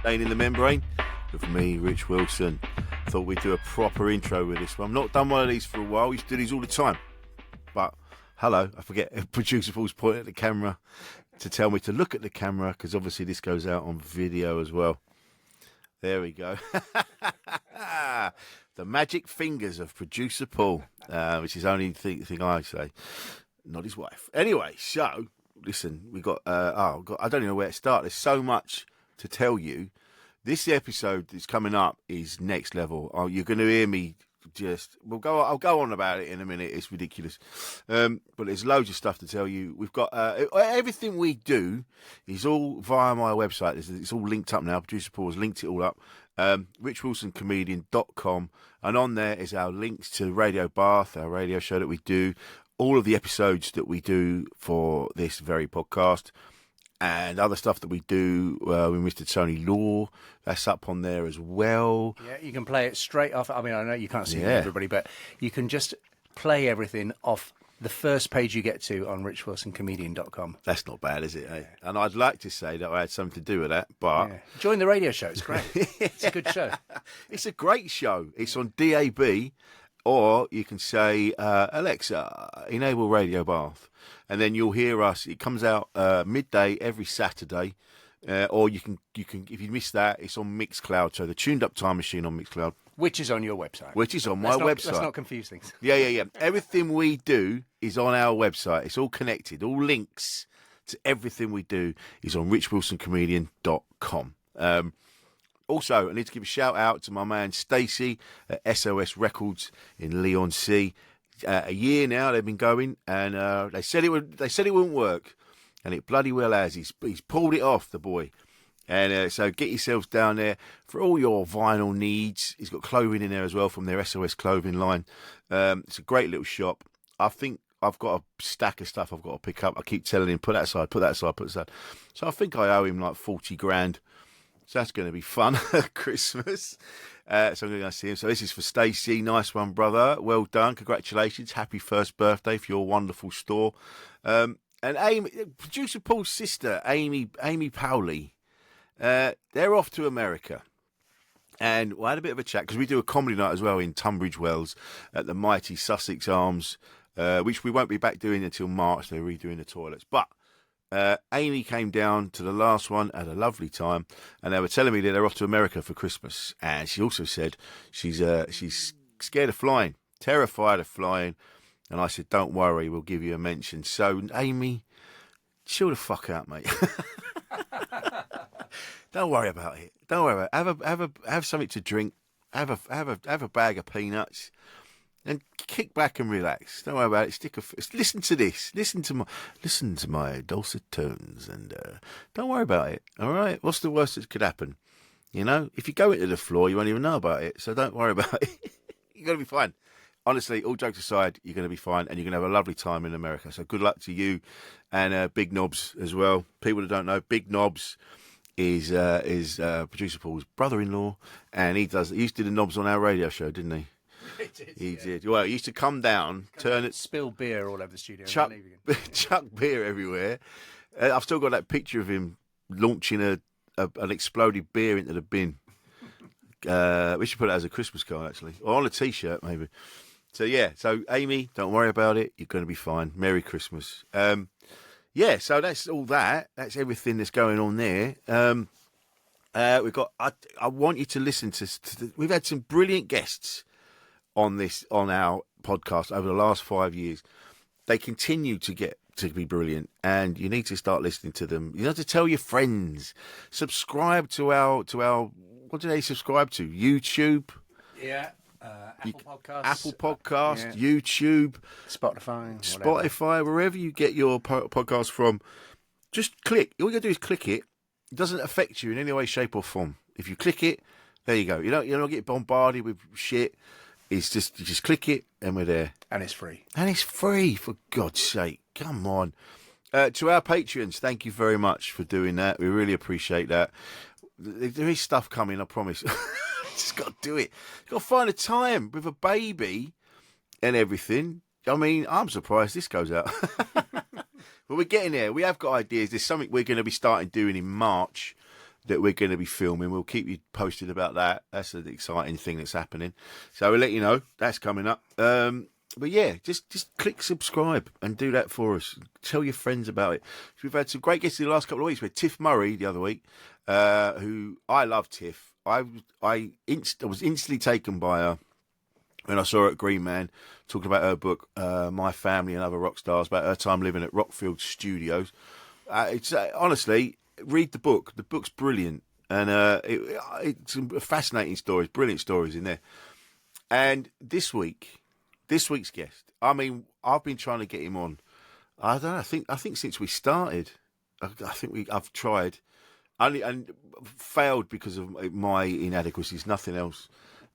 Staying in the Membrane with me, Rich Wilson. Thought we'd do a proper intro with this one. I've not done one of these for a while. I used to do these all the time. But, hello, I forget, producer Paul's pointing at the camera to tell me to look at the camera, because obviously this goes out on video as well. There we go. The magic fingers of producer Paul, which is the only thing I say, not his wife. Anyway, so, listen, we got, I don't even know where to start. There's so much to tell you. This episode that's coming up is next level. Oh, you're going to hear me I'll go on about it in a minute. It's ridiculous. But there's loads of stuff to tell you. We've got everything we do is all via my website. It's all linked up now. Producer Paul has linked it all up. richwilsoncomedian.com, and on there is our links to Radio Bath, our radio show that we do, all of the episodes that we do for this very podcast, and other stuff that we do with Mr. Tony Law. That's up on there as well. Yeah, you can play it straight off. I mean, I know you can't see everybody, but you can just play everything off the first page you get to on richwilsoncomedian.com. That's not bad, is it? Eh? And I'd like to say that I had something to do with that, but... Yeah. Join the radio show. It's great. It's a good show. It's a great show. It's on DAB, or you can say, Alexa, enable Radio Bath. And then you'll hear us. It comes out midday every Saturday, or you can if you miss that, it's on Mixcloud. So the Tuned Up Time Machine on Mixcloud, which is on your website. Which is on my website. Let's not confuse things. Yeah. Everything we do is on our website. It's all connected. All links to everything we do is on richwilsoncomedian.com. Also, I need to give a shout out to my man Stacey at SOS Records in Leon C. A year now they've been going, and they said it wouldn't work, and it bloody well has. He's pulled it off, the boy. And so get yourselves down there for all your vinyl needs. He's got clothing in there as well from their SOS clothing line. It's a great little shop. I think I've got a stack of stuff I've got to pick up. I keep telling him, put that aside, put that aside, put that aside. So I think I owe him like 40 grand. So that's going to be fun at Christmas. So I'm going to go see him. So this is for Stacey. Nice one, brother. Well done. Congratulations. Happy first birthday for your wonderful store. And Amy, producer Paul's sister, Amy Powley, they're off to America. And we had a bit of a chat, because we do a comedy night as well in Tunbridge Wells at the mighty Sussex Arms, which we won't be back doing until March. They're redoing the toilets. But Amy came down to the last one, had a lovely time, and they were telling me that they're off to America for Christmas. And she also said she's scared of flying, terrified of flying. And I said, don't worry, we'll give you a mention. So, Amy, chill the fuck out, mate. Don't worry about it. Don't worry about it. Have something to drink. Have a bag of peanuts. And kick back and relax. Don't worry about it. Listen to this. Listen to my dulcet tones, and don't worry about it. All right. What's the worst that could happen? You know, if you go into the floor, you won't even know about it. So don't worry about it. You're gonna be fine. Honestly, all jokes aside, you're gonna be fine, and you're gonna have a lovely time in America. So good luck to you and Big Knobs as well. People that don't know, Big Knobs is producer Paul's brother-in-law, and he used to do the knobs on our radio show, didn't he? He did. Well, he used to come down, spill beer all over the studio, chuck beer everywhere. I've still got that picture of him launching an exploded beer into the bin. We should put it as a Christmas card, actually, or on a T-shirt, maybe. So yeah. So Amy, don't worry about it. You're going to be fine. Merry Christmas. Yeah. So that's all that. That's everything that's going on there. We've got. I want you to listen to. We've had some brilliant guests on our podcast over the last 5 years. They continue to be brilliant, and you need to start listening to them. You have to tell your friends. Subscribe to our what do they subscribe to? YouTube? Yeah. Apple Podcasts, yeah. YouTube, Spotify, wherever you get your podcast from. Just click. All you gotta do is click it. It doesn't affect you in any way, shape, or form. If you click it, there you go. You don't get bombarded with shit. It's just you just click it and we're there. And it's free. And it's free, for God's sake. Come on. To our patrons, thank you very much for doing that. We really appreciate that. There is stuff coming, I promise. Just got to do it. Got to find a time with a baby and everything. I mean, I'm surprised this goes out. But we're getting there. We have got ideas. There's something we're going to be starting doing in March that we're going to be filming. We'll keep you posted about that. That's an exciting thing that's happening. So we'll let you know that's coming up. But yeah, just click subscribe and do that for us. Tell your friends about it. We've had some great guests in the last couple of weeks. We had Tiff Murray the other week, who I love Tiff. I was instantly taken by her when I saw her at Green Man talking about her book, My Family and Other Rock Stars, about her time living at Rockfield Studios. It's honestly, read the book. The book's brilliant. And it's some fascinating stories, brilliant stories in there. And this week's guest, I mean, I've been trying to get him on. I don't know, I think since we started, I've tried and failed because of my inadequacies, nothing else.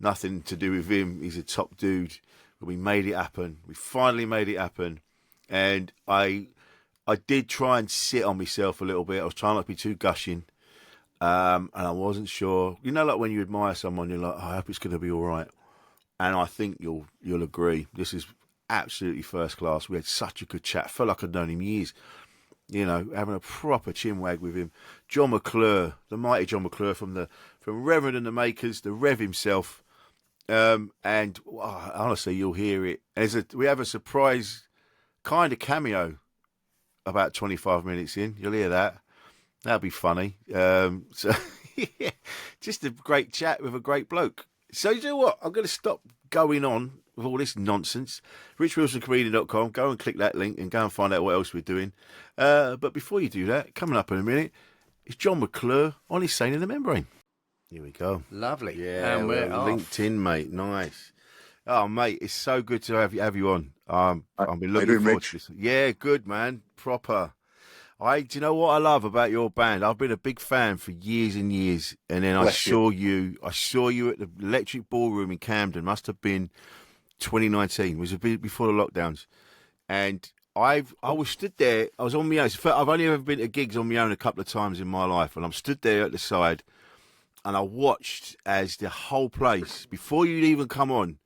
Nothing to do with him. He's a top dude. But we made it happen. We finally made it happen. And I did try and sit on myself a little bit. I was trying not to be too gushing. And I wasn't sure. You know, like when you admire someone, you're like, I hope it's going to be all right. And I think you'll agree. This is absolutely first class. We had such a good chat. I felt like I'd known him years. You know, having a proper chinwag with him. Jon McClure, the mighty Jon McClure from Reverend And The Makers, the Rev himself. And honestly, you'll hear it. We have a surprise kind of cameo about 25 minutes in. You'll hear that. That'll be funny. So yeah, just a great chat with a great bloke. So you know what? I'm going to stop going on with all this nonsense. RichWilsonComedian.com. Go and click that link and go and find out what else we're doing. But before you do that, coming up in a minute, it's Jon McClure on his Sane in the Membrane. Here we go. Lovely. Yeah, and we're LinkedIn, mate. Nice. Oh, mate, it's so good to have you on. I've been looking forward to this. Yeah, good, man. Proper. Do you know what I love about your band? I've been a big fan for years and years, and then I saw you at the Electric Ballroom in Camden. Must have been 2019. It was a bit before the lockdowns, and I was stood there. I was on my own. I've only ever been to gigs on my own a couple of times in my life, and I'm stood there at the side. And I watched as the whole place, before you'd even come on,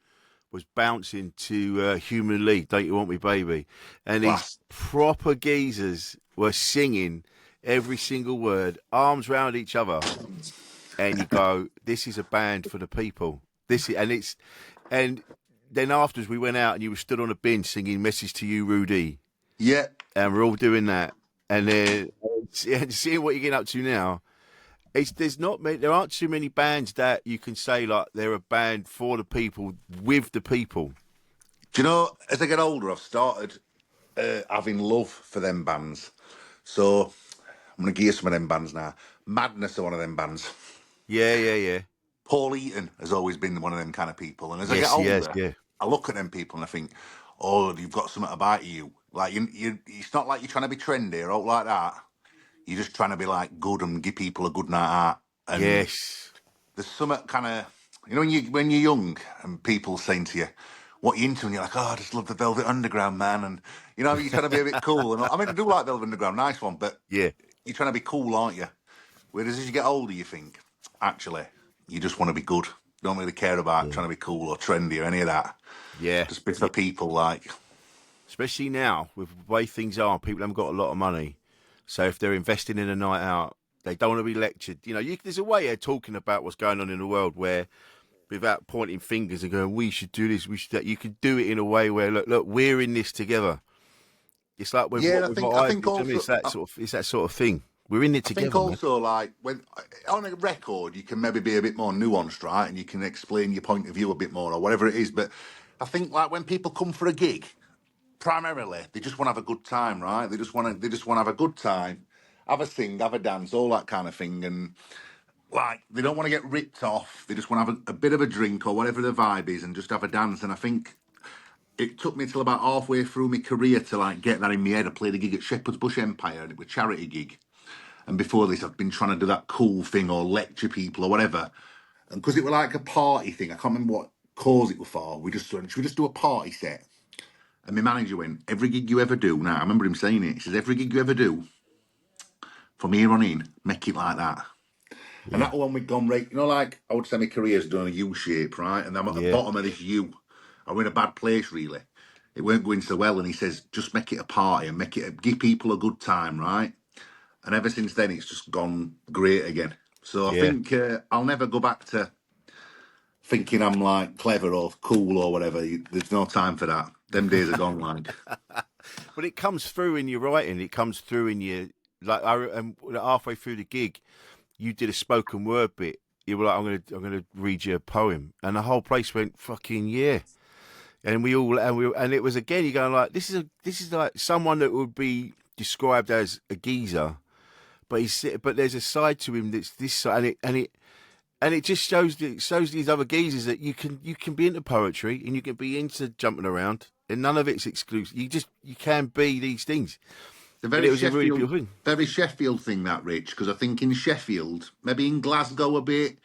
was bouncing to Human League, Don't You Want Me, Baby? And these proper geezers were singing every single word, arms round each other. And you go, this is a band for the people. And then afterwards we went out and you were stood on a bench singing Message to You, Rudy. Yeah. And we're all doing that. And then seeing what you're getting up to now, there aren't too many bands that you can say like they're a band for the people, with the people. Do you know, as I get older, I've started having love for them bands. So I'm going to gear some of them bands now. Madness are one of them bands. Yeah. Paul Eaton has always been one of them kind of people. And as I get older, I look at them people and I think, oh, you've got something about you. Like, it's not like you're trying to be trendy or out like that. You're just trying to be like good and give people a good night out. And yes. There's something kind of, you know, when you're young and people saying to you, what are you into? And you're like, oh, I just love the Velvet Underground, man. And, you know, you're trying to be a bit cool. And I mean, I do like Velvet Underground, nice one. But yeah, you're trying to be cool, aren't you? Whereas as you get older, you think, actually, you just want to be good. You don't really care about trying to be cool or trendy or any of that. Yeah. Just be for people, like. Especially now, with the way things are, people haven't got a lot of money. So if they're investing in a night out, they don't want to be lectured. You know, there's a way of talking about what's going on in the world where, without pointing fingers and going, we should do this, we should that, you can do it in a way where, look, we're in this together. It's like I think also, it's that sort of thing. We're in it together. I think also, like, when on a record, you can maybe be a bit more nuanced, right? And you can explain your point of view a bit more or whatever it is. But I think, like, when people come for a gig, primarily, they just want to have a good time, right? They just want to have a good time, have a sing, have a dance, all that kind of thing. And, like, they don't want to get ripped off. They just want to have a bit of a drink or whatever the vibe is and just have a dance. And I think it took me till about halfway through my career to, like, get that in my head. I played a gig at Shepherd's Bush Empire, and it was a charity gig. And before this, I've been trying to do that cool thing or lecture people or whatever. And because it was like a party thing, I can't remember what cause it was for. Should we just do a party set? And my manager went, every gig you ever do, now I remember him saying it, he says, every gig you ever do, from here on in, make it like that. Yeah. And that one we'd gone right, you know, like, I would say my career's done a U shape, right? And I'm at the bottom of this U. I'm in a bad place, really. It weren't going so well. And he says, just make it a party and give people a good time, right? And ever since then, it's just gone great again. So I Yeah. think I'll never go back to thinking I'm like clever or cool or whatever. There's no time for that. Them days are gone. Like, But it comes through in your writing. It comes through in your and halfway through the gig, you did a spoken word bit. You were like, I'm gonna read you a poem, and the whole place went fucking yeah. And and it was again, you're going like, this is like someone that would be described as a geezer, but there's a side to him that's this side, and it just shows these other geezers that you can be into poetry and you can be into jumping around, and none of it's exclusive. You can be these things. the And it was a really beautiful thing. very Sheffield thing, that, Rich, because I think in Sheffield, maybe in Glasgow a bit,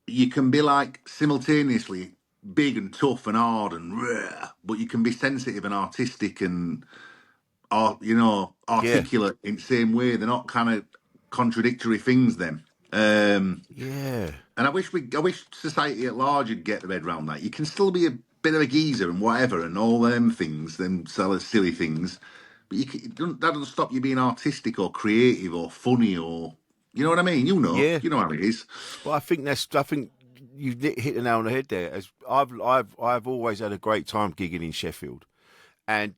you can be like simultaneously big and tough and hard and rare, but you can be sensitive and artistic and Yeah, articulate in the same way. They're not kind of contradictory things. Then, and yeah, I wish society at large would get their head around that. You can still be a bit of a geezer and whatever and all them things, them silly things, but that doesn't stop you being artistic or creative or funny or you know what I mean. yeah. You know how it is. Well, I think you hit the nail on the head there. As I've always had a great time gigging in Sheffield, and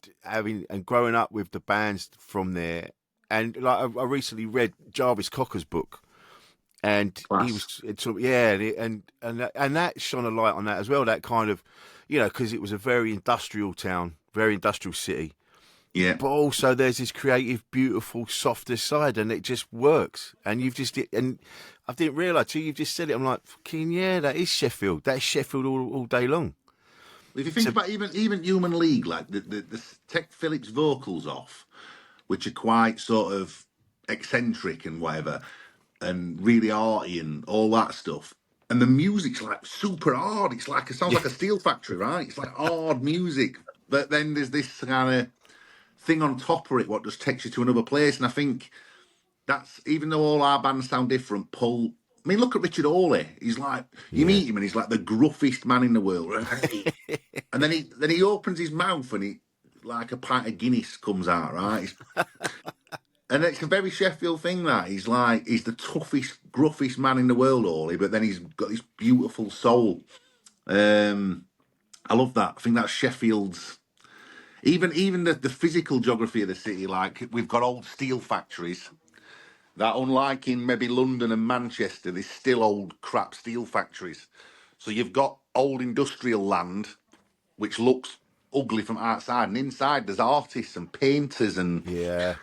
growing up with the bands from there, and like I recently read Jarvis Cocker's book, and he Class. was and that shone a light on that as well. That kind of, because it was a very industrial town, very industrial city, Yeah. but also there's this creative, beautiful, softer side, and it just works. And and I didn't realise till you've just said it. I'm like, fucking yeah, that is Sheffield. That's Sheffield all day long. If you think about even Human League, like the take Phillips vocals off, which are quite sort of eccentric and whatever, and really arty and all that stuff. And the music's like super hard. It sounds like a steel factory, right? It's like hard music. But then there's this kind of thing on top of it, what just takes you to another place. And I think that's even though all our bands sound different, Paul. I mean, look at Richard Hawley. He's like you Yeah, meet him and he's like the gruffest man in the world. Right? And then he opens his mouth and he like a pint of Guinness comes out, right? And it's a very Sheffield thing that he's the toughest, gruffest man in the world, Hawley, but then he's got this beautiful soul. I love that. I think that's Sheffield's even the physical geography of the city, like we've got old steel factories that unlike in maybe London and Manchester, there's still old crap steel factories. So you've got old industrial land which looks ugly from outside, and inside there's artists and painters and yeah,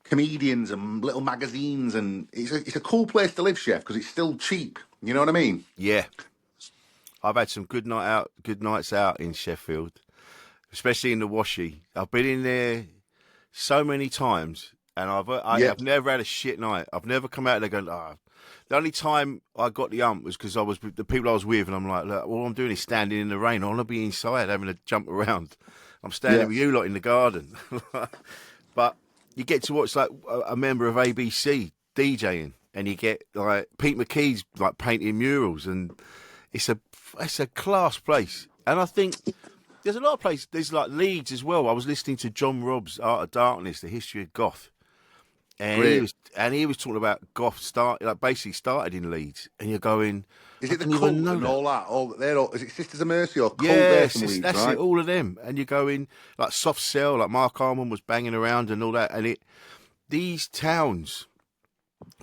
comedians and little magazines, and it's a cool place to live, Chef, because it's still cheap. You know what I mean? yeah. I've had some good nights out in Sheffield, especially in the Washy. I've been in there so many times, and Yeah, I've never had a shit night. I've never come out there going, ah. The only time I got the ump was because I was with the people I was with, and I'm like, look, all I'm doing is standing in the rain. I want to be inside having a jump around. I'm standing yeah. with you lot in the garden. But you get to watch like a member of ABC DJing, and you get like Pete McKee's like painting murals, and it's a class place. And I think there's a lot of places. There's like Leeds as well. I was listening to John Robb's Art of Darkness, the history of goth, and Great. he was talking about goth basically started in Leeds, and you're going, Is I it the didn't cult even know and that. all that? Is it Sisters of Mercy or cult there Yes, from Leeds, that's it. right? All of them, and you're going like Soft Cell, like Mark Arman was banging around and all that, and these towns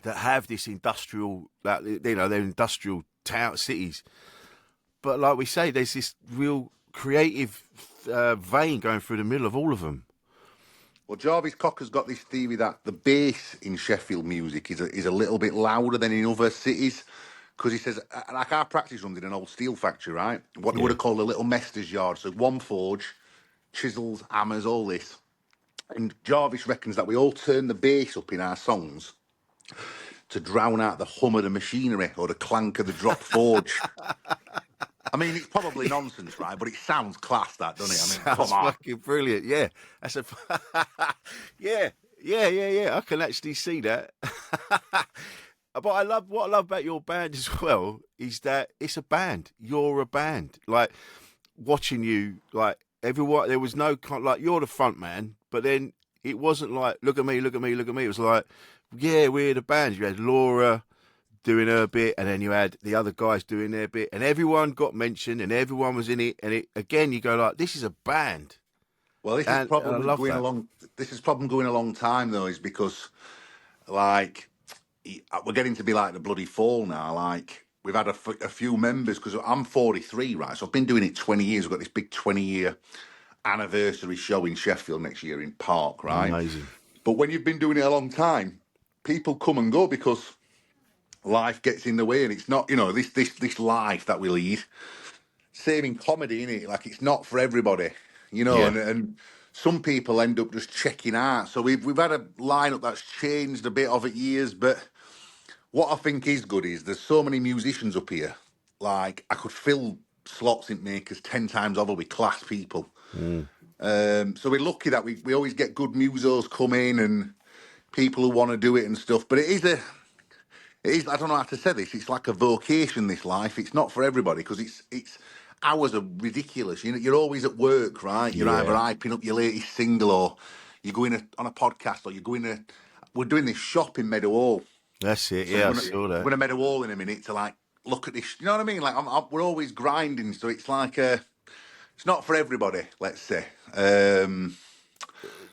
that have this industrial, like, they're industrial town cities. But like we say, there's this real creative vein going through the middle of all of them. Well, Jarvis Cocker's got this theory that the bass in Sheffield music is a little bit louder than in other cities. Because he says, like our practice runs in an old steel factory, right? What they would Yeah. have called a little mester's yard. So one forge, chisels, hammers, all this. And Jarvis reckons that we all turn the bass up in our songs to drown out the hum of the machinery or the clank of the drop forge. I mean, it's probably nonsense, right? But it sounds class, that, doesn't it? I mean, Sounds come on. fucking brilliant. Yeah, that's a yeah. I can actually see that. But what I love about your band as well is that it's a band. You're a band. Like watching you, like everyone. There was no like you're the front man, but then it wasn't like look at me, look at me, look at me. It was like, yeah, we're the band. You had Laura, doing her bit, and then you had the other guys doing their bit, and everyone got mentioned, and everyone was in it. And it again, you go like, this is a band. Well, this is And I probably love going that. along. This is probably going a long time though, is because like we're getting to be like the bloody fall now. Like we've had a few members because I'm 43, right? So I've been doing it 20 years. We've got this big 20-year anniversary show in Sheffield next year in Park, right? Amazing. But when you've been doing it a long time, people come and go because life gets in the way, and it's not, this life that we lead. Same in comedy, innit? Like it's not for everybody, Yeah. and some people end up just checking out. So we've had a lineup that's changed a bit over years, but what I think is good is there's so many musicians up here. Like I could fill slots in Makers 10 times over with class people. Mm. So we're lucky that we always get good musos come in and people who want to do it and stuff. But it is, I don't know how to say this. It's like a vocation, this life. It's not for everybody because it's hours are ridiculous. You're always at work, right? You're either Yeah. hyping up your latest single or you're going on a podcast or you're going to. We're doing this shop in Meadow Hall. That's it. So Yeah, I we're saw that. going to Meadow Hall in a minute to like look at this. You know what I mean? Like we're always grinding, so it's like it's not for everybody. Let's say.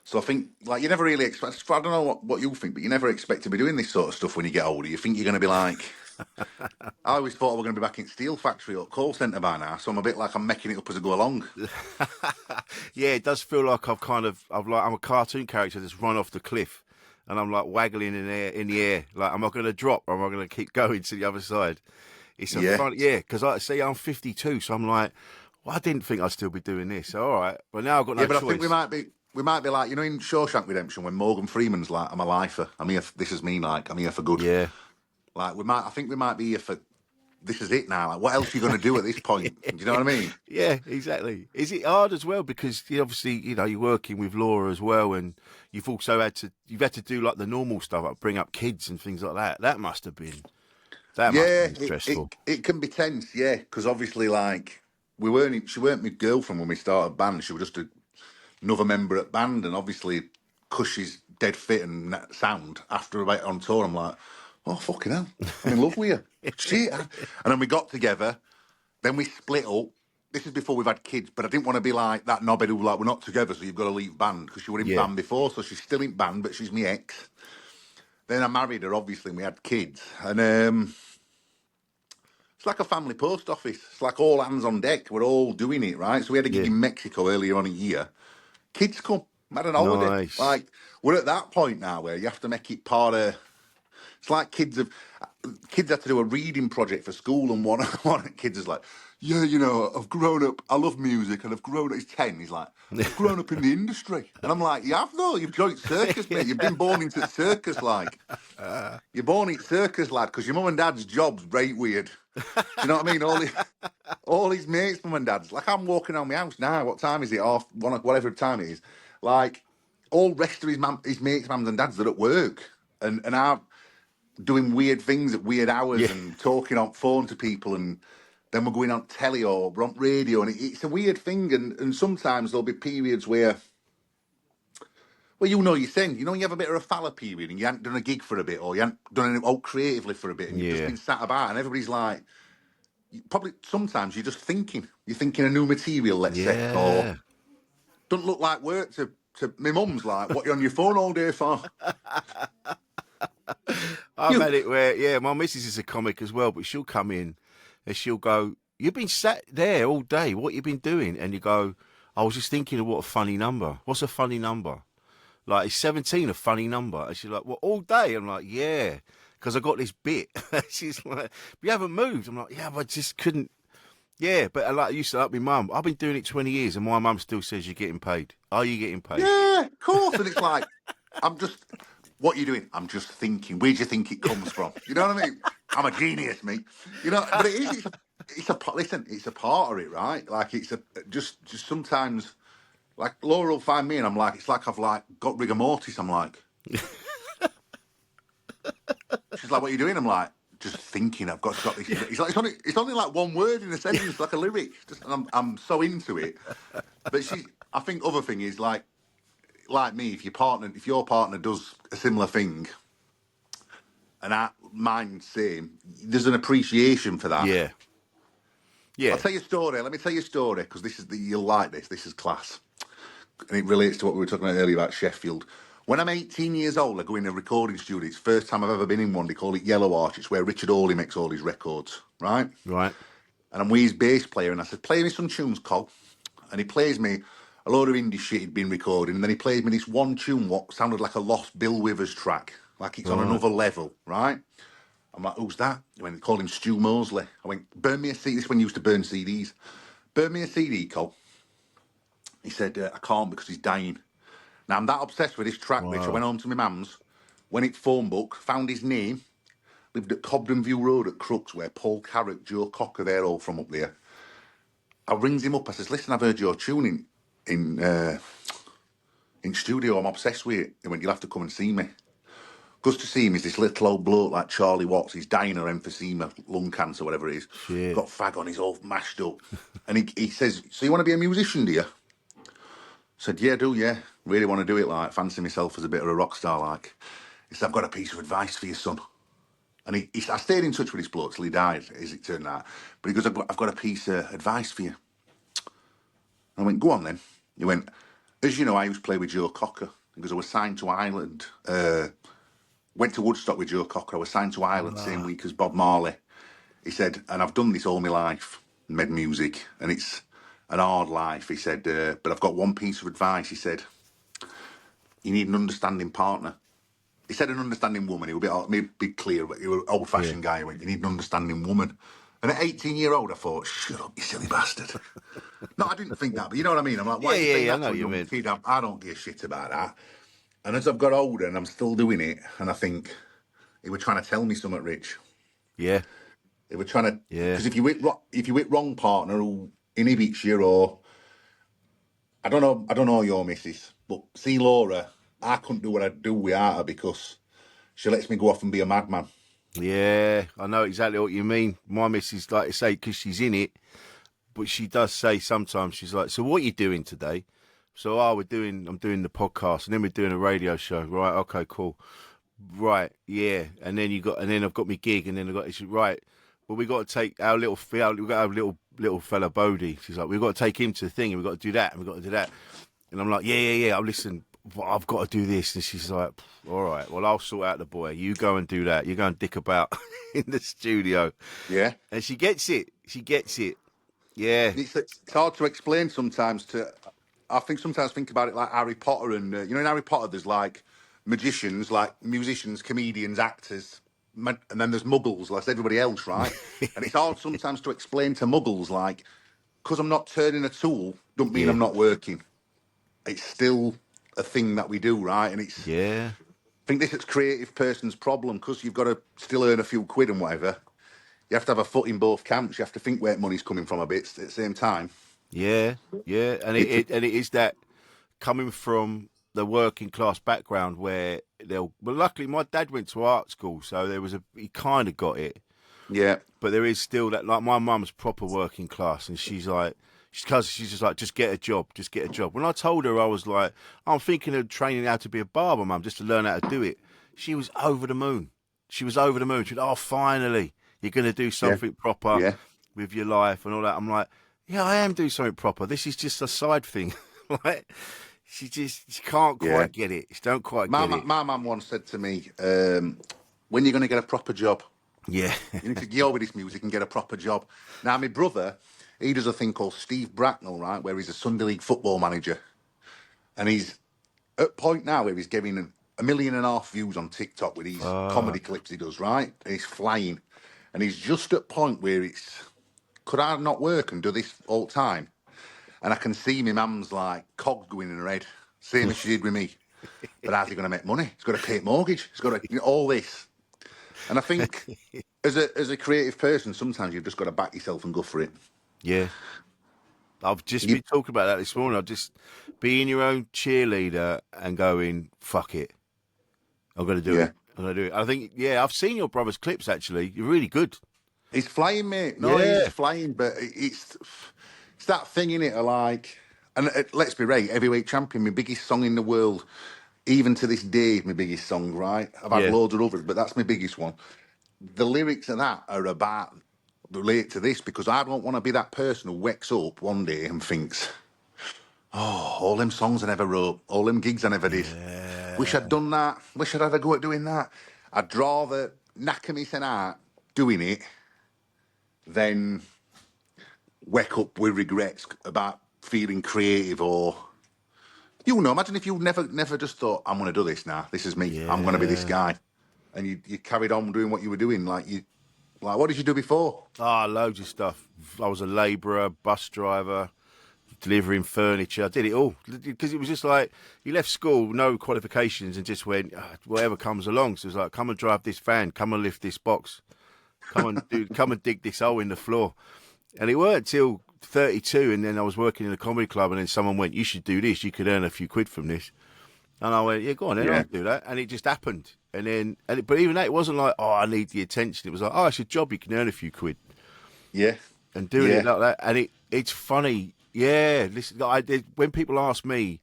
So I think, like, you never really expect. I don't know what you think, but you never expect to be doing this sort of stuff when you get older. You think you're going to be like. I always thought we were going to be back in Steel Factory or call centre by now, so I'm a bit like I'm making it up as I go along. Yeah, it does feel like I'm a cartoon character that's run off the cliff, and I'm like waggling in the air. Like, am I going to drop or am I going to keep going to the other side? It's a fun, because I see I'm 52, so I'm like, well, I didn't think I'd still be doing this. So, all right, but now I've got no But choice. I think we might be like, in Shawshank Redemption when Morgan Freeman's like, I'm a lifer. I'm here. This is me. Like, I'm here for good. Yeah. Like I think we might be here for. This is it now. Like, what else are you going to do at this point? Do you know what I mean? Yeah, exactly. Is it hard as well because obviously you're working with Laura as well, and you've also had to do like the normal stuff, like bring up kids and things like that. That must have been stressful. It can be tense, yeah, because obviously, like, she weren't my girlfriend when we started band. She was just another member at band, and obviously, because she's dead fit and sound, after a bit on tour, I'm like, oh, fucking hell, I'm in love with you. Shit. And then we got together, then we split up. This is before we've had kids, but I didn't want to be like that knobhead who, like, we're not together, so you've got to leave band, because she was in Yeah. band before, so she's still in band, but she's my ex. Then I married her, obviously, and we had kids. And it's like a family post office. It's like all hands on deck. We're all doing it, right? So we had a gig in Mexico earlier on a year. Kids come. Had an holiday. Nice. Like, we're at that point now where you have to make it part of. It's like kids had to do a reading project for school, and one of the kids is like, yeah, I've grown up. I love music, and I've grown up. He's 10. He's like, I've grown up in the industry, and I'm like, you have though. You've joined circus, mate. You've been born into circus, like. You're born in circus, lad, because your mum and dad's job's right weird. Do you know what I mean? All his mates, mum and dad's. Like, I'm walking around my house now. What time is it? Half one, whatever time it is. Like, all rest of his mates, mums and dads, are at work, and I'm doing weird things at weird hours and talking on phone to people, and then we're going on telly or we're on radio, and it's a weird thing. And sometimes there'll be periods where. Well, you're saying, you have a bit of a fallow period and you haven't done a gig for a bit or you haven't done anything all creatively for a bit and you've just been sat about and everybody's like, probably sometimes you're just thinking. You're thinking of new material, let's say, or don't look like work to my mum's like, what you on your phone all day for? I've had it where, my missus is a comic as well, but she'll come in and she'll go, you've been sat there all day, what you been doing? And you go, I was just thinking of what a funny number. What's a funny number? Like, is 17 a funny number? And she's like, well, all day? I'm like, yeah, because I got this bit. She's like, but you haven't moved. I'm like, yeah, but I just couldn't. Yeah, but like I used to like my mum. I've been doing it 20 years and my mum still says you're getting paid. Are you getting paid? Yeah, of course. And it's like, what are you doing? I'm just thinking. Where do you think it comes from? You know what I mean? I'm a genius, mate. But it is, it's a part of it, right? Like, it's just sometimes. Like, Laura will find me and I'm like, it's like I've like got rigor mortis. I'm like, she's like, what are you doing? I'm like, just thinking. I've got this. It's like it's only like one word in a sentence, like a lyric. And I'm so into it. But I think other thing is like me, if your partner does a similar thing, and mine same. There's an appreciation for that. Yeah. Yeah. I'll tell you a story. Let me tell you a story because you'll like this. This is class, and it relates to what we were talking about earlier about Sheffield. When I'm 18 years old, I go in a recording studio. It's the first time I've ever been in one. They call it Yellow Arch. It's where Richard Hawley makes all his records, right? Right. And I'm with his bass player, and I said, play me some tunes, Col. And he plays me a load of indie shit he'd been recording, and then he plays me this one tune, what sounded like a lost Bill Withers track, like it's on another level, right? I'm like, who's that? He went, they called him Stu Mosley. I went, burn me a CD. This is when you used to burn CDs. Burn me a CD, Col. He said, I can't because he's dying. Now, I'm that obsessed with this track, Rich. I went home to my mum's, went it phone book, found his name, lived at Cobden View Road at Crooks, where Paul Carrick, Joe Cocker, they're all from up there. I rings him up. I says, listen, I've heard your tuning in studio. I'm obsessed with it. He went, you'll have to come and see me. Goes to see him. He's this little old bloke like Charlie Watts. He's dying of emphysema, lung cancer, whatever it is. Shit. Got fag on. He's all mashed up. And he says, so you want to be a musician, do you? I said, yeah, I do, yeah. Really want to do it, like, fancy myself as a bit of a rock star, like. He said, I've got a piece of advice for your son. And I stayed in touch with this bloke till he died, as it turned out. But he goes, I've got a piece of advice for you. I went, go on then. He went, as you know, I used to play with Joe Cocker. Because I was signed to Ireland. Went to Woodstock with Joe Cocker. I was signed to Ireland the same week as Bob Marley. He said, and I've done this all my life, made music, and it's an hard life. He said, but I've got one piece of advice. He said, you need an understanding partner. He said an understanding woman. He was a bit clear, but he was an old-fashioned guy. He went, you need an understanding woman. And at 18-year-old, I thought, shut up, you silly bastard. No, I didn't think that, but you know what I mean? I'm like, why do you think that to a young kid? I don't give a shit about that. And as I've got older and I'm still doing it, and I think he was trying to tell me something, Rich. Yeah. They were trying to, because if you hit wrong partner who inhibits you, or I don't know your missus, but see Laura, I couldn't do what I do without her because she lets me go off and be a madman. Yeah, I know exactly what you mean. My missus, like I say, because she's in it, but she does say sometimes, she's like, so what are you doing today? So, I'm doing the podcast, and then we're doing a radio show. Right, okay, cool. Right, yeah. And then I've got my gig, and then I've got, it's right. Well, we got to take our little fella Bodie. She's like, we've got to take him to the thing, and we've got to do that, and we've got to do that. And I'm like, yeah. Listen, I've got to do this. And she's like, all right, well, I'll sort out the boy. You go and do that. You go and dick about in the studio. Yeah. And she gets it. Yeah. It's hard to explain sometimes I think about it like Harry Potter, and in Harry Potter there's like magicians, like musicians, comedians, actors, and then there's muggles, like everybody else, right? And it's hard sometimes to explain to muggles, like, because I'm not turning a tool, don't mean I'm not working. It's still a thing that we do, right? And it's I think this is creative person's problem, because you've got to still earn a few quid and whatever. You have to have a foot in both camps. You have to think where money's coming from a bit at the same time. Yeah, and it is that coming from the working class background where luckily my dad went to art school, so he kind of got it. Yeah, but there is still that, like, my mum's proper working class, and she's just like, just get a job. When I told her, I was like, I'm thinking of training how to be a barber, mum, just to learn how to do it. She was over the moon. She said, oh, finally, you're going to do something proper with your life and all that. I'm like, yeah, I am doing something proper. This is just a side thing. Like, she can't quite get it. She don't quite get it. My mum once said to me, when you're going to get a proper job? Yeah. You need to go with this music and get a proper job. Now, my brother, he does a thing called Steve Bracknell, right, where he's a Sunday League football manager. And he's at a point now where he's getting 1.5 million views on TikTok with these comedy clips he does, right? And he's flying. And he's just at a point where could I not work and do this all the time? And I can see my mum's like cogs going in her head, same as she did with me. But how's he going to make money? He's got to pay a mortgage. He's got to all this. And I think as a creative person, sometimes you've just got to back yourself and go for it. Yeah. I've just been talking about that this morning. I've just being your own cheerleader and going, fuck it. I'm going to do it. I'm going to do it. I think, I've seen your brother's clips, actually. You're really good. He's flying, mate. No, he's flying, but it's that thing in it, like, and let's be right, heavyweight champion, my biggest song in the world. even to this day, my biggest song, right? I've had Yeah. loads of others, but that's my biggest one. The lyrics of that are about relate to this because I don't want to be that person who wakes up one day and thinks, oh, all them songs I never wrote, all them gigs I never did. Wish I'd done that. Wish I'd had a go at doing that. I'd rather knacker myself out doing it than wake up with regrets about feeling creative or imagine if you never just thought, I'm gonna do this now. This is me. I'm gonna be this Yeah. guy. And you carried on doing what you were doing. Like what did you do before? Loads of stuff. I was a labourer, bus driver, delivering furniture. I did it all because it was just like you left school, no qualifications, and just went whatever comes along. So it was like, come and drive this van, come and lift this box, come and dig this hole in the floor. And it worked till 32, and then I was working in a comedy club, and then someone went, "You should do this. You could earn a few quid from this." And I went, "Yeah, go on, then I'll do that." And it just happened. And then, but even that, it wasn't like, "Oh, I need the attention." It was like, "Oh, it's a job. You can earn a few quid." Yeah. And doing it like that, and it's funny. Yeah, listen, when people ask me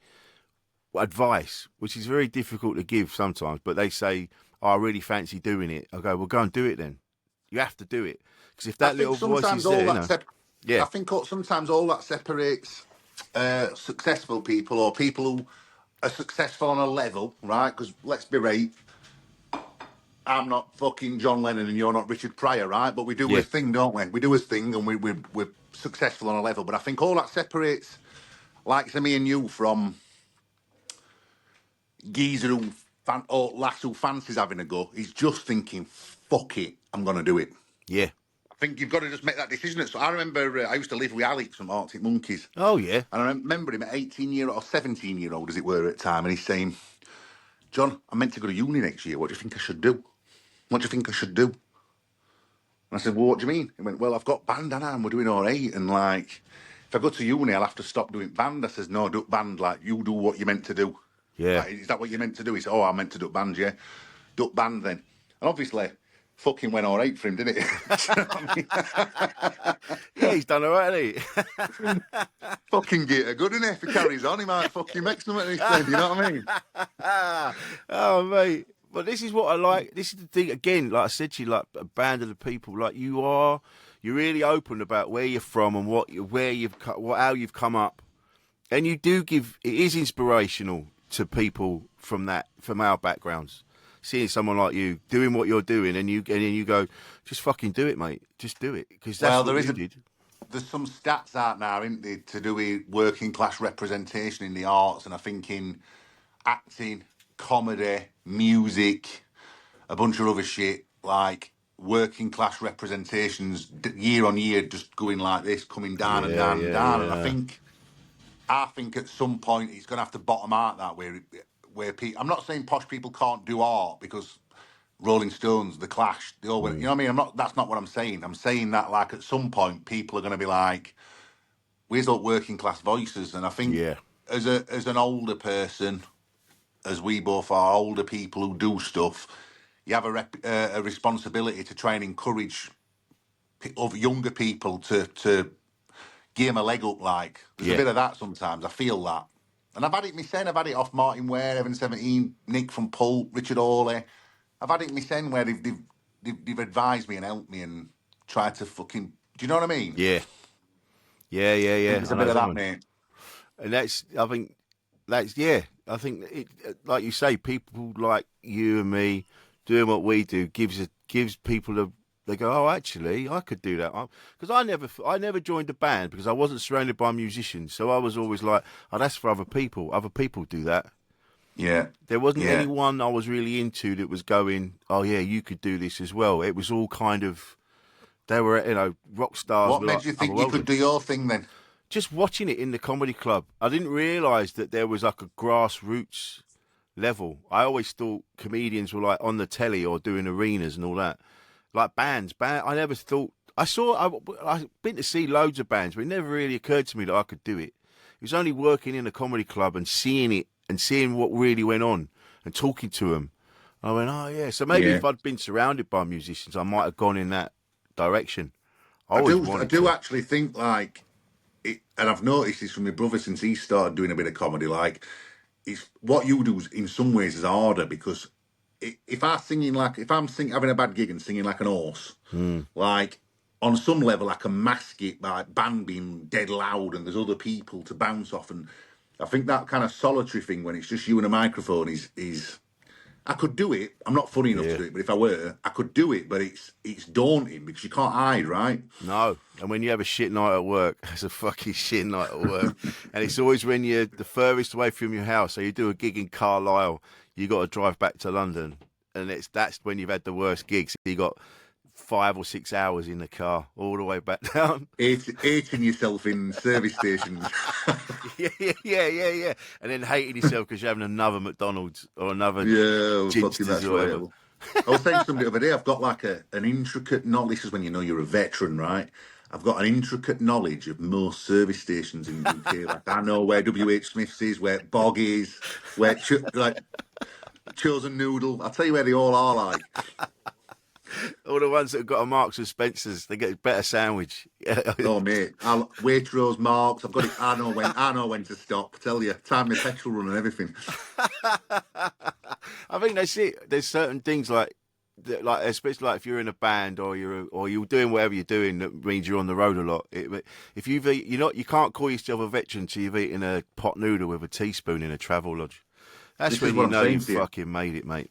advice, which is very difficult to give sometimes, but they say, "Oh, I really fancy doing it." I go, "Well, go and do it then. You have to do it because if that little voice is there, I yeah, think sometimes all that separates successful people or people who are successful on a level, right? Because let's be right, I'm not fucking John Lennon and you're not Richard Pryor, right? But we do yeah, his thing, don't we? We do his thing and we're successful on a level. But I think all that separates, like me and you, from geezer or lass who fancies having a go. He's just thinking, fuck it, I'm going to do it. yeah. I think you've got to just make that decision. So I remember I used to live with Alex from Arctic Monkeys. Oh yeah, And I remember him at 18-year-old or 17-year-old, as it were, at the time. And he's saying, John, I'm meant to go to uni next year. What do you think I should do? What do you think I should do? And I said, well, what do you mean? He went, well, I've got band and we're doing all right. And like, if I go to uni, I'll have to stop doing band. I says, no, do band. Like, you do what you're meant to do. yeah. Like, is that what you're meant to do? He said, oh, I'm meant to do band, yeah. Duck band then. And obviously, fucking went all right for him, didn't it? You know what I mean? Yeah, he's done all right, hasn't he? Fucking get good, isn't he? If he carries on, he might fucking make something of this thing, you know what I mean? Oh, mate. But this is what I like. This is the thing, again, like I said to you, like a band of the people, like you're really open about where you're from and how you've come up. And you do it is inspirational to people from our backgrounds. Seeing someone like you doing what you're doing, and then you go, just fucking do it, mate. Just do it, because that's what you did. There's some stats out now, isn't there, to do with working class representation in the arts, and I think in acting, comedy, music, a bunch of other shit, like working class representations year on year just going like this, coming down and down and down. And I think at some point it's going to have to bottom out that way. Where people, I'm not saying posh people can't do art, because Rolling Stones, The Clash, they all went, you know what I mean? That's not what I'm saying. I'm saying that like at some point people are going to be like, where's all working class voices? And I think as an older person, as we both are, older people who do stuff, you have a responsibility to try and encourage younger people to give them a leg up. Like, there's a bit of that sometimes. I feel that. And I've had it myself. I've had it off Martin Ware, Evan 17, Nick from Pulp, Richard Hawley. I've had it myself where they've advised me and helped me and tried to fucking... Do you know what I mean? Yeah. There's a bit of that, mate. And I think, like you say, people like you and me doing what we do gives people they go, oh, actually, I could do that. Because I never joined a band because I wasn't surrounded by musicians. So I was always like, oh, that's for other people. Other people do that. Yeah. There wasn't anyone I was really into that was going, oh, yeah, you could do this as well. It was all kind of, they were, rock stars. What made you think you could do your thing then? Just watching it in the comedy club. I didn't realise that there was like a grassroots level. I always thought comedians were like on the telly or doing arenas and all that. Like bands. I never thought... I've been to see loads of bands, but it never really occurred to me that I could do it. It was only working in a comedy club and seeing it and seeing what really went on and talking to them. I went, oh, yeah. So maybe if I'd been surrounded by musicians, I might have gone in that direction. I do actually think, like... and I've noticed this from my brother since he started doing a bit of comedy, like... it's what you do in some ways is harder because if I'm singing having a bad gig and singing like an horse, like on some level I can mask it by band being dead loud and there's other people to bounce off, and I think that kind of solitary thing when it's just you and a microphone is I could do it. I'm not funny enough to do it, but if I were, I could do it. But it's daunting because you can't hide, right? No, and when you have a shit night at work, it's a fucking shit night at work, and it's always when you're the furthest away from your house. So you do a gig in Carlisle, you got to drive back to London, and that's when you've had the worst gigs. You got 5 or 6 hours in the car all the way back down. Hating yourself in service stations. yeah. And then hating yourself because you're having another McDonald's or another Fucking that's right. I was saying to somebody the other day, I've got like an intricate knowledge. This is when you know you're a veteran, right? I've got an intricate knowledge of most service stations in the UK. Like I know where WH Smith's is, where Bog is, where Chosen Noodle. I'll tell you where they all are like. All the ones that have got a Marks and Spencer's, they get a better sandwich. Oh mate, Waitrose, Marks. I've got it. I know when to stop. Tell you, time my petrol run and everything. I think that's it. There's certain things like especially like if you're in a band or you're doing whatever you're doing that means you're on the road a lot. If you can't call yourself a veteran till you've eaten a pot noodle with a teaspoon in a travel lodge. That's when you know you've fucking made it, mate.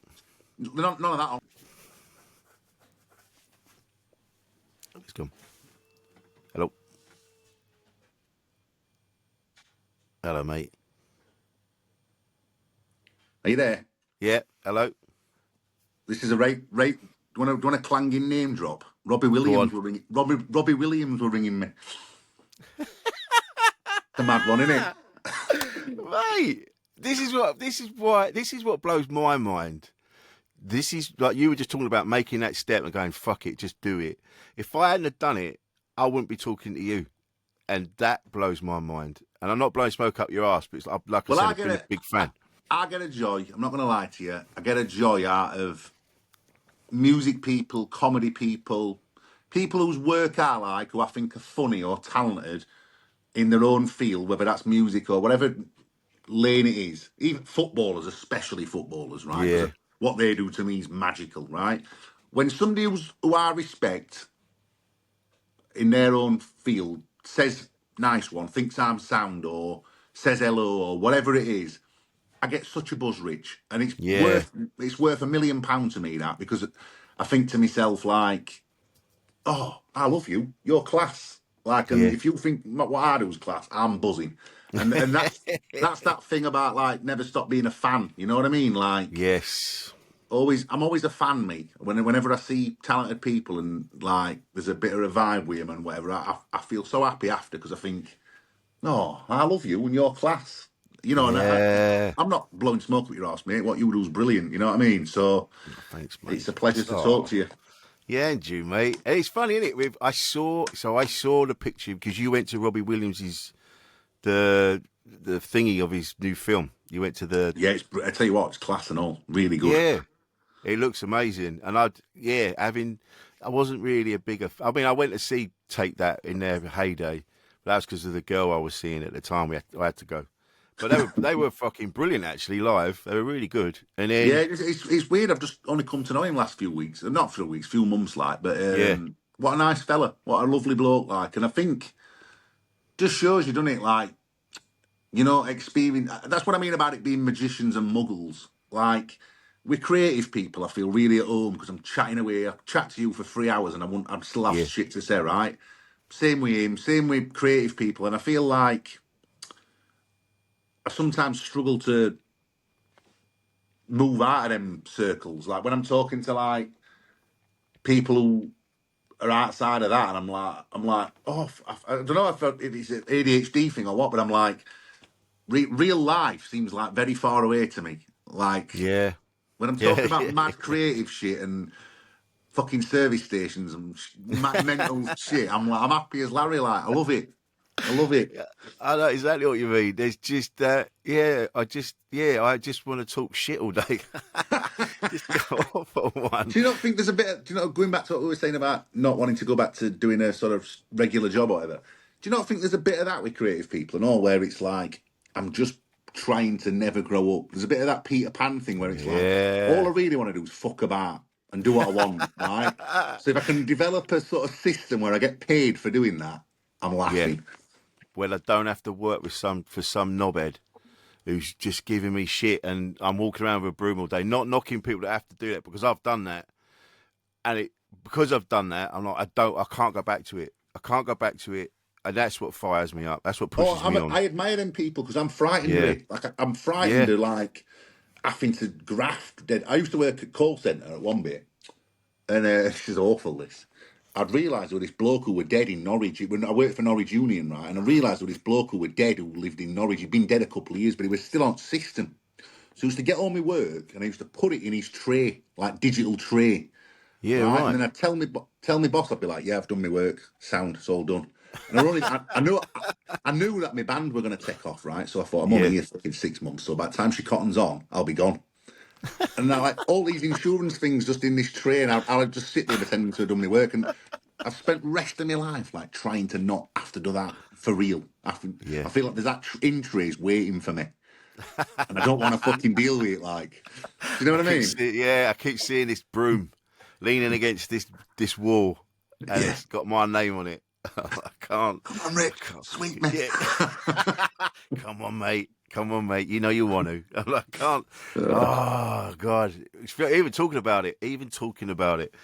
None of that. It's gone. Hello. Hello, mate. Are you there? Yeah. Hello. This is a right. Do you want a clanging name drop? Robbie Williams will ring. Robbie Williams will ringing me. The mad one, isn't it? Mate, this is what blows my mind. This is like you were just talking about making that step and going, fuck it, just do it. If I hadn't have done it, I wouldn't be talking to you. And that blows my mind. And I'm not blowing smoke up your ass, but it's like I said, I've been a big fan. I get a joy, I'm not going to lie to you, I get a joy out of music people, comedy people, people whose work I like, who I think are funny or talented in their own field, whether that's music or whatever lane it is. Even footballers, especially footballers, right? Yeah. What they do to me is magical, right? When somebody who I respect in their own field says nice one, thinks I'm sound or says hello or whatever it is, I get such a buzz, Rich, and it's worth £1 million to me, that, because I think to myself like, oh, I love you, you're class. Like, and if you think what I do is class, I'm buzzing, and that's that thing about like never stop being a fan. You know what I mean? Like, yes, I'm always a fan, me. Whenever I see talented people and like there's a bit of a vibe with them and whatever, I feel so happy after, because I think, no, I love you and you're class. You know, and I'm not blowing smoke up your ass, mate. What you do is brilliant. You know what I mean? So, thanks, mate. It's a pleasure to talk to you. Yeah, and you, mate. And it's funny, isn't it? I saw the picture because you went to Robbie Williams's the thingy of his new film. You went to the I tell you what, it's class and all, really good. Yeah, it looks amazing. And I wasn't really a bigger. I mean, I went to see Take That in their heyday, but that's because of the girl I was seeing at the time. I had to go. But they were fucking brilliant, actually, live. They were really good. And then, it's weird. I've just only come to know him last few weeks. Not few weeks, few months, like. But what a nice fella. What a lovely bloke, like. And I think just shows you, doesn't it? Like, you know, experience. That's what I mean about it being magicians and muggles. Like, we're creative people. I feel really at home because I'm chatting away. I chat to you for 3 hours and I'd still have shit to say, right? Same with him. Same with creative people. And I feel like I sometimes struggle to move out of them circles. Like when I'm talking to like people who are outside of that, and I'm like, oh, I don't know if it's an ADHD thing or what, but I'm like, real life seems like very far away to me. Like, when I'm talking about mad creative shit and fucking service stations and mad mental shit, I'm happy as Larry. Like, I love it. I know exactly what you mean. There's just that, I just want to talk shit all day. Just go off on one. Do you not think there's a bit, going back to what we were saying about not wanting to go back to doing a sort of regular job or whatever, do you not think there's a bit of that with creative people and all, where it's like, I'm just trying to never grow up. There's a bit of that Peter Pan thing where it's like, all I Yeah. really want to do is fuck about and do what I want, right? So if I can develop a sort of system where I get paid for doing that, I'm Yeah. laughing. Well, I don't have to work with some knobhead who's just giving me shit, and I'm walking around with a broom all day, not knocking people that have to do that, because I've done that, and because I've done that, I can't go back to it. I can't go back to it, and that's what fires me up. That's what pushes me on. I admire them people because I'm frightened of Yeah, it. Like I'm frightened yeah, of like having to graft dead. I used to work at call centre at one bit, and this is awful. This I'd realised there was this bloke who were dead in Norwich. When I worked for Norwich Union, right, and I realised there was this bloke who were dead who lived in Norwich. He'd been dead a couple of years, but he was still on system. So he used to get all my work, and he used to put it in his tray, like digital tray. yeah. Right, and Right. then I'd tell me boss, I'd be like, yeah, I've done my work, sound, it's all done. And I knew that my band were going to take off, right? So I thought, I'm only Yeah, here for 6 months, so by the time she cottons on, I'll be gone. And now, like, all these insurance things just in this tray, and I'll just sit there pretending to have done my work. And I've spent the rest of my life, like, trying to not have to do that for real. I yeah. feel like there's that in trays waiting for me, and I don't want to fucking deal with it, like, do you know what I mean? I keep seeing this broom leaning against this wall, and Yeah. it's got my name on it. I can't. Come on, Rick, I can't. sweet me. Yeah. Come on, mate. Come on, mate. You know you want to. I can't. Oh God. Even talking about it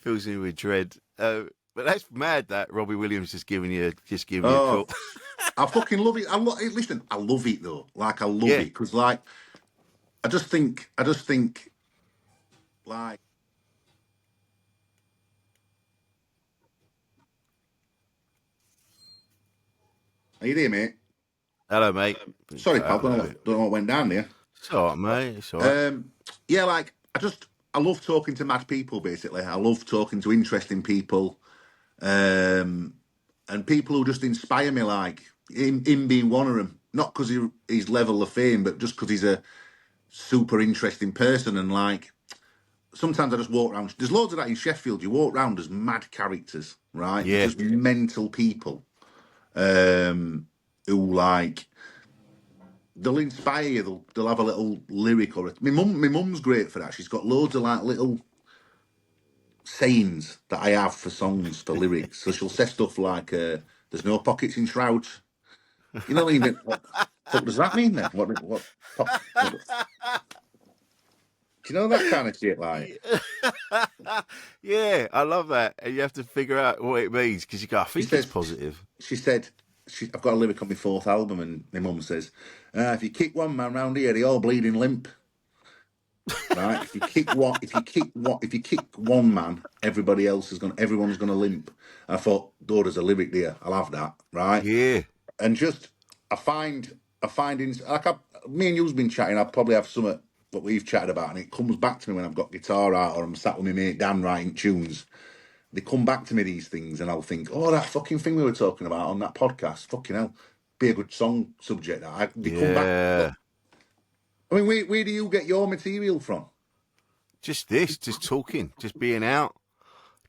fills me with dread. But that's mad that Robbie Williams just giving you a call. I fucking love it. Listen, I love it though. Like I love Yeah. it because, like, I just think, like, are you there, mate? Hello, mate. Sorry, pal. Hello. Don't know what went down there. It's all right, mate. It's all right. Yeah, like I love talking to mad people. Basically, I love talking to interesting people, and people who just inspire me. Like him being one of them. Not because he's level of fame, but just because he's a super interesting person. And like sometimes I just walk around. There's loads of that in Sheffield. You walk around as mad characters, right? Yeah. Just mental people, who like. They'll inspire you. They'll have a little lyric or my mum's great for that. She's got loads of like little sayings that I have for songs for lyrics. So she'll say stuff like, "There's no pockets in shrouds." You know, what the fuck does that mean then? What do you know that kind of shit? Like Yeah, I love that. And you have to figure out what it means, because you go, I she think it's says, positive. she said, I've got a lyric on my fourth album, and my mum says, "If you kick one man round here, they all bleeding limp." Right? If you kick one man, everyone's gonna limp. And I thought, "Oh, there's a lyric there. I'll have that." Right? Yeah. And just I find in like me and you've been chatting. I probably have some what we've chatted about, and it comes back to me when I've got guitar out or I'm sat with my mate Dan writing tunes. They come back to me, these things, and I'll think, "Oh, that fucking thing we were talking about on that podcast, fucking hell, be a good song subject." They come back. Yeah. I mean, where do you get your material from? Just talking, just being out,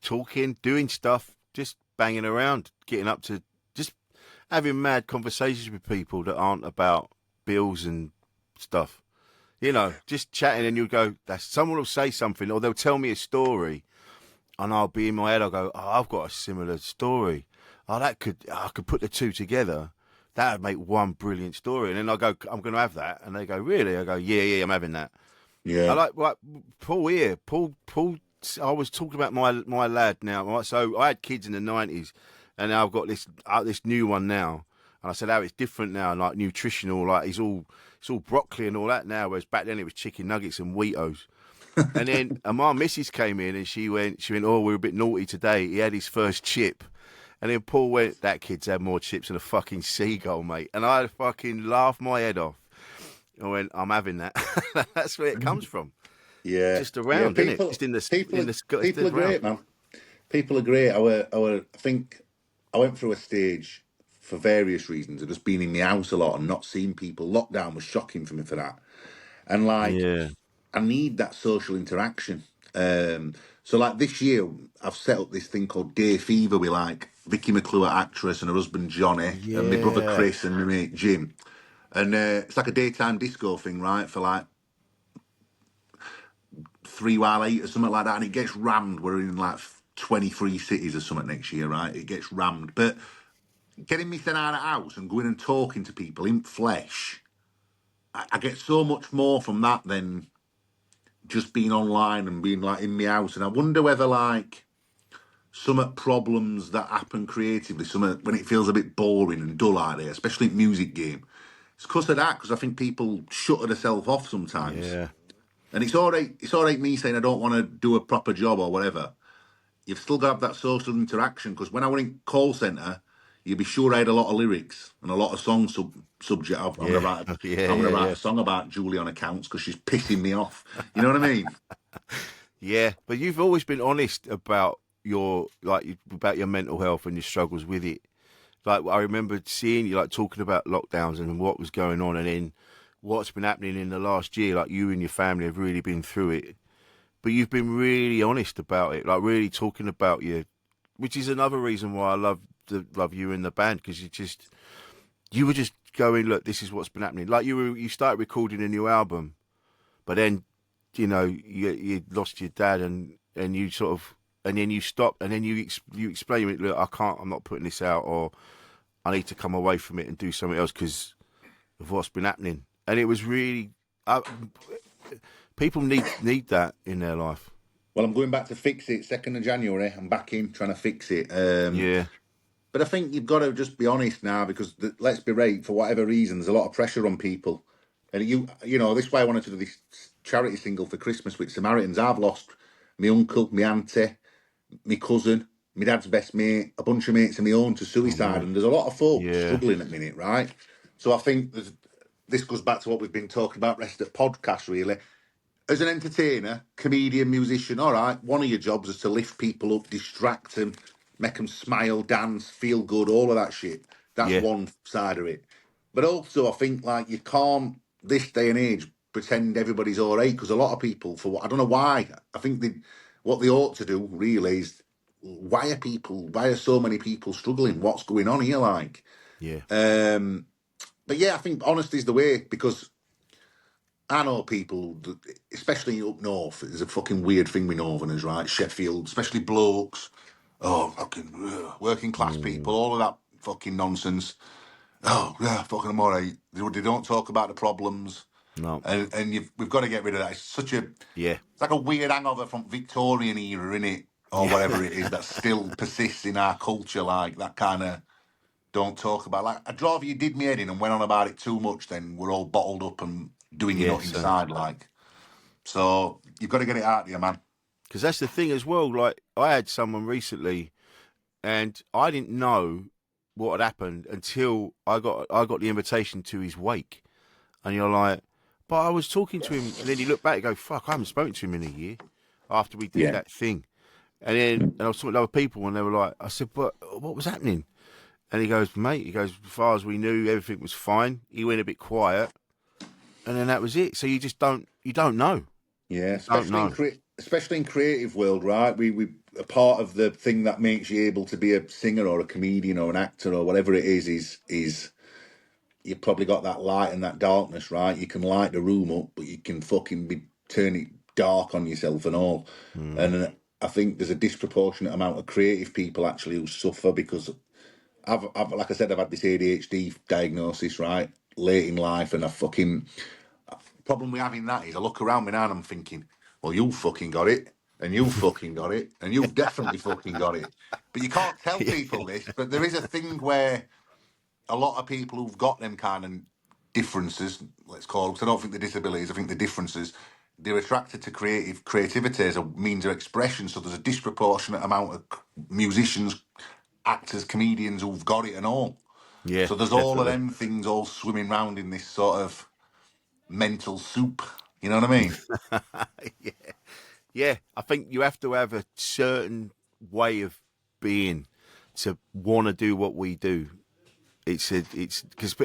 talking, doing stuff, just banging around, getting up to, just having mad conversations with people that aren't about bills and stuff. You know, just chatting, and you'll go, someone will say something, or they'll tell me a story, and I'll be in my head, I'll go, oh, I've got a similar story. Oh, I could put the two together. That would make one brilliant story. And then I go, I'm going to have that. And they go, really? I go, yeah, I'm having that. Yeah. I like Paul here. Paul. I was talking about my lad now. Right? So I had kids in the 90s, and now I've got this new one now. And I said, it's different now, like nutritional, like it's all broccoli and all that now, whereas back then it was chicken nuggets and Wheatos. And then my missus came in, and she went, oh, we're a bit naughty today. He had his first chip. And then Paul went, that kid's had more chips than a fucking seagull, mate. And I fucking laughed my head off. I went, I'm having that. That's where it comes from. Yeah. Just around, isn't it? Just people are great, man. People are great. I think I went through a stage for various reasons of just being in my house a lot and not seeing people. Lockdown was shocking for me for that. And like, Yeah. I need that social interaction. So like this year, I've set up this thing called Day Fever with like Vicky McClure, actress, and her husband Johnny, and my brother Yeah. Chris, and my mate Jim. And it's like a daytime disco thing, right? For like 3 while 8 or something like that. And it gets rammed. We're in like 23 cities or something next year, right? It gets rammed. But getting me sent out of the house and going and talking to people in flesh, I get so much more from that than just being online and being like in my house. And I wonder whether like some problems that happen creatively, some when it feels a bit boring and dull out there, especially in music game, it's because of that. Because I think people shut themselves off sometimes. Yeah. And it's all right. It's all right. Me saying I don't want to do a proper job or whatever. You've still got to have that social interaction. Because when I went in call centre, you'd be sure I had a lot of lyrics and a lot of song subject. I'm gonna write. Yeah, I'm gonna yeah, write yeah. a song about Julie on accounts because she's pissing me off. You know what I mean? Yeah, but you've always been honest about about your mental health and your struggles with it. Like I remember seeing you like talking about lockdowns and what was going on, and then what's been happening in the last year. Like you and your family have really been through it, but you've been really honest about it. Like really talking about you, which is another reason why I love you in the band, because you were just going, look, this is what's been happening. Like you started recording a new album, but then you lost your dad, and you sort of, and then you stopped, and then you explain it. Look, I'm not putting this out, or I need to come away from it and do something else because of what's been happening. And it was really, people need that in their life. Well, I'm going back to fix it. 2nd of January, I'm back in trying to fix it. Yeah, But I think you've got to just be honest now because let's be right, for whatever reason, there's a lot of pressure on people. And you know, this is why I wanted to do this charity single for Christmas with Samaritans. I've lost my uncle, my auntie, my cousin, my dad's best mate, a bunch of mates of my own to oh suicide. man, And there's a lot of folk yeah, struggling at the minute, right? So I think this goes back to what we've been talking about rest of the podcast, really. As an entertainer, comedian, musician, all right, one of your jobs is to lift people up, distract them, make them smile, dance, feel good, all of that shit. That's yeah, one side of it. But also, I think like you can't this day and age pretend everybody's all right because a lot of people, for what I don't know why, I think what they ought to do really is why are so many people struggling? What's going on here? Like, yeah, but yeah, I think honesty is the way because I know people, especially up north, there's a fucking weird thing with northerners, right? Sheffield, especially blokes. Oh, fucking working class people, all of that fucking nonsense. Oh, yeah, fucking I'm all right. They don't talk about the problems. no, And we've got to get rid of that. yeah, It's like a weird hangover from Victorian era, innit? Or yeah, whatever it is that still persists in our culture, like that kind of don't talk about. Like, I'd rather you did me head in and went on about it too much than we're all bottled up and doing your yeah. nut inside, like. So you've got to get it out there, man. Because that's the thing as well. Like I had someone recently, and I didn't know what had happened until I got the invitation to his wake, and you're like, but I was talking to him, and then you look back and go, fuck, I haven't spoken to him in a year after we did Yeah. that thing, and I was talking to other people, and they were like, I said, but what was happening? And he goes, mate, as far as we knew, everything was fine. He went a bit quiet, and then that was it. So you don't know. Yeah, You don't know. especially in creative world, right? We a part of the thing that makes you able to be a singer or a comedian or an actor or whatever it is you've probably got that light and that darkness, right? You can light the room up, but you can fucking turn it dark on yourself and all. And I think there's a disproportionate amount of creative people actually who suffer because I've like I said, I've had this ADHD diagnosis, right, late in life, and I fucking problem we have in that is I look around me now and I'm thinking, well, you fucking got it, and you fucking got it, and you've definitely fucking got it. But you can't tell people this, but there is a thing where a lot of people who've got them kind of differences, let's call them, because I don't think the disabilities, I think the differences, they're attracted to creativity as a means of expression. So there's a disproportionate amount of musicians, actors, comedians who've got it and all. Yeah, So there's all of definitely. them things all swimming round in this sort of mental soup. You know what I mean? Yeah. Yeah, I think you have to have a certain way of being to want to do what we do. It's because